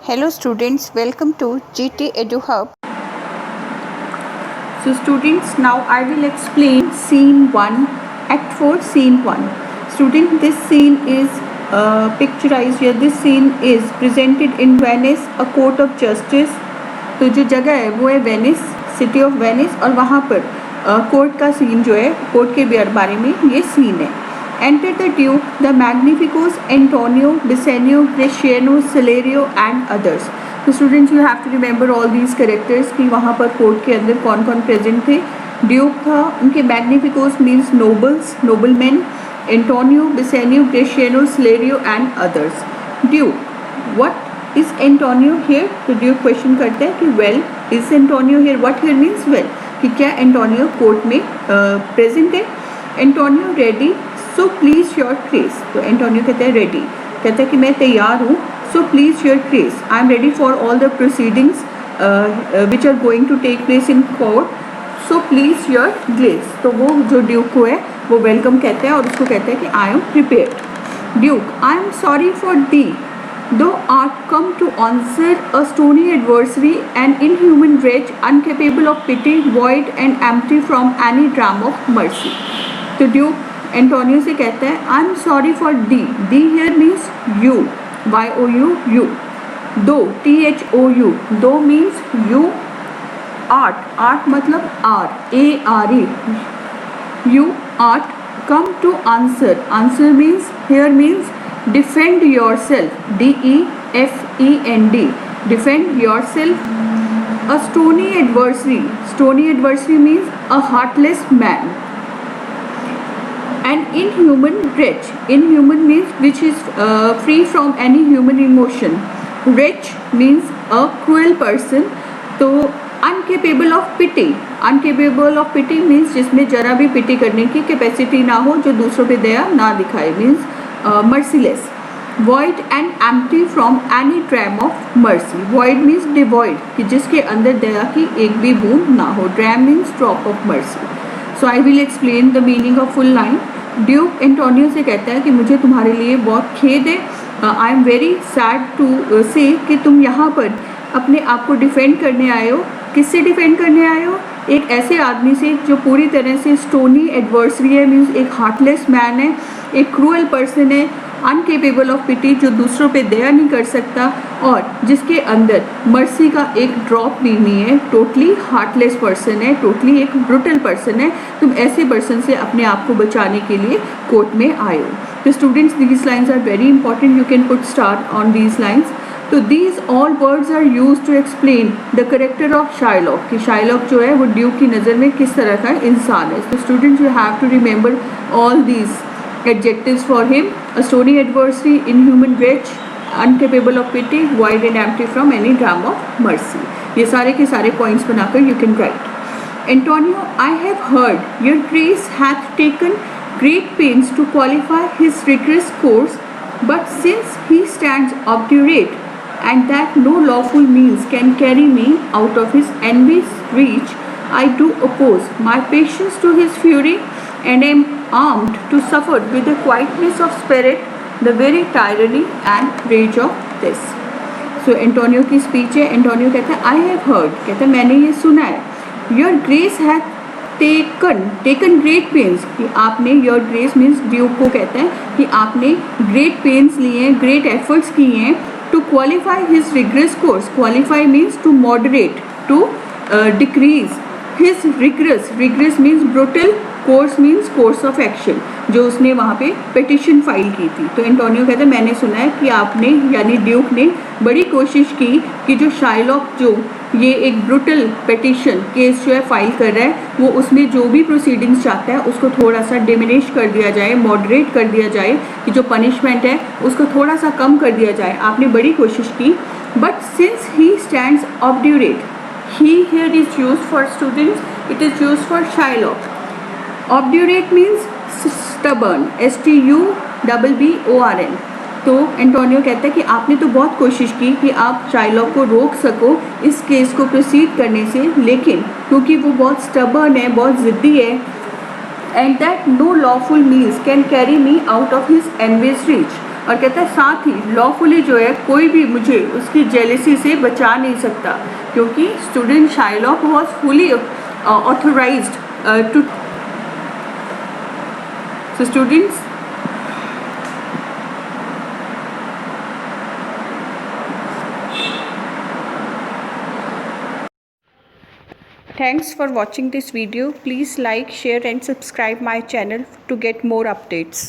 Hello students, welcome to GT Edu Hub. So students, now I will explain scene 1, act 4, scene 1. Student, this scene is picturized here. This scene is presented in Venice, a court of justice. तो जो जगह है वो है Venice, city of Venice, और वहाँ पर court का सीन जो है, कोर्ट के बारे में ये सीन है. Enter the Duke, the Magnificos, Antonio, Bisenio, Bresciano, Celerio and others. तो students you have to remember all these characters कि वहाँ पर कोर्ट के अंदर कौन कौन प्रेजेंट थे. ड्यूक था, उनके magnificoes means nobles, nobleman, Antonio, Bassanio, Gratiano, Salerio and others. Duke, what is Antonio here? तो ड्यूक क्वेश्चन करता है कि well is Antonio here? What here means well, कि क्या एंटोनियो कोर्ट में प्रेजेंट है. Antonio ready, so please your grace. तो Antonio कहता है रेडी, कहता है कि मैं तैयार हूँ. So please your grace, I am ready for all the proceedings which are going to take place in court. So please your grace. तो वो जो ड्यूक को है वो वेलकम कहता है और उसको कहता है कि I am prepared. Duke, I am sorry for thee, thou art come to answer a stony adversary, an inhuman wretch, incapable of pity, void and empty from any dram of mercy. तो Duke Antonio से कहता है I am sorry for thee. Thee here means you. Y-O-U, you. Though, T-H-O-U. Though means you. Art, art मतलब R, A-R-E. You art come to answer. Answer means, here means defend yourself. D-E-F-E-N-D. Defend yourself. A stony adversary. Stony adversary means a heartless man. An inhuman wretch. Inhuman means which is free from any human emotion. Wretch means a cruel person. तो uncapable of pity. Uncapable of pity means जिसमें जरा भी पिटी करने की capacity ना हो, जो दूसरों पे दया ना दिखाए, means merciless. Void and empty from any dram of mercy. Void means devoid, कि जिसके अंदर दया की एक भी बूंद ना हो. Dram means drop of mercy. So I will explain the meaning of full line. Duke Antonio से कहता है कि मुझे तुम्हारे लिए बहुत खेद है. I am very sad to say कि तुम यहाँ पर अपने आप को डिफेंड करने आए हो. किससे डिफेंड करने आए हो? एक ऐसे आदमी से जो पूरी तरह से स्टोनी एडवर्सरी है, मीन्स एक हार्टलेस मैन है, एक क्रूअल पर्सन है, अनकेपेबल ऑफ पिटी, जो दूसरों पे दया नहीं कर सकता और जिसके अंदर मर्सी का एक ड्रॉप भी नहीं है. टोटली हार्टलेस पर्सन है, टोटली एक ब्रूटल पर्सन है. तुम ऐसे पर्सन से अपने आप को बचाने के लिए कोर्ट में आए हो. तो students, these lines are very important. You can put star on these lines. तो these all words are use to explain the character of Shylock, कि शाइलॉक जो है वो ड्यूक की नज़र में किस तरह का इंसान है. तो students, you have to remember all these adjectives for him: a stony adversary, inhuman wretch, incapable of pity, void and empty from any dram of mercy. ये सारे के सारे points बनाकर you can write. Antonio, I have heard your grace hath taken great pains to qualify his rigorous course, but since he stands obdurate, and that no lawful means can carry me out of his envy's reach, I do oppose my patience to his fury, and am armed to suffer with the quietness of spirit the very tyranny and rage of this. So Antonio की speech है. Antonio कहता है I have heard, कहता है मैंने ये सुना है. Your grace hath taken great pains, कि आपने, your grace means ड्यूक को कहता है कि आपने great pains लिए हैं, great efforts किए हैं to qualify his rigorous course. Qualify means to moderate, to decrease his rigorous means brutal, course means course of action, जो उसने वहाँ पे पिटिशन फाइल की थी. तो एंटोनियो कहता है मैंने सुना है कि आपने, यानी ड्यूक ने बड़ी कोशिश की कि जो शाइलॉक, जो ये एक ब्रूटल पिटिशन केस जो है फाइल कर रहा है, वो उसमें जो भी प्रोसीडिंग्स चाहता है उसको थोड़ा सा डिमिनिश कर दिया जाए, मॉडरेट कर दिया जाए, कि जो पनिशमेंट है उसको थोड़ा सा कम कर दिया जाए. आपने बड़ी कोशिश की. But since he stands obdurate, he here is use for students, it is use for Shylock. Obdurate means stubborn, S-T-U-B-B-O-R-N. तो एंटोनियो कहता है कि आपने तो बहुत कोशिश की कि आप शाइलॉक को रोक सको इस केस को प्रोसीड करने से, लेकिन क्योंकि वो बहुत स्टबर्न है, बहुत ज़िद्दी है, and that no lawful means can carry me out of his envy's reach, और कहता है साथ ही लॉफुली जो है कोई भी मुझे उसकी जेलसी से बचा नहीं सकता, क्योंकि student Shylock was fully authorised to. So students, Thanks for watching this video. Please like, share and subscribe my channel to get more updates.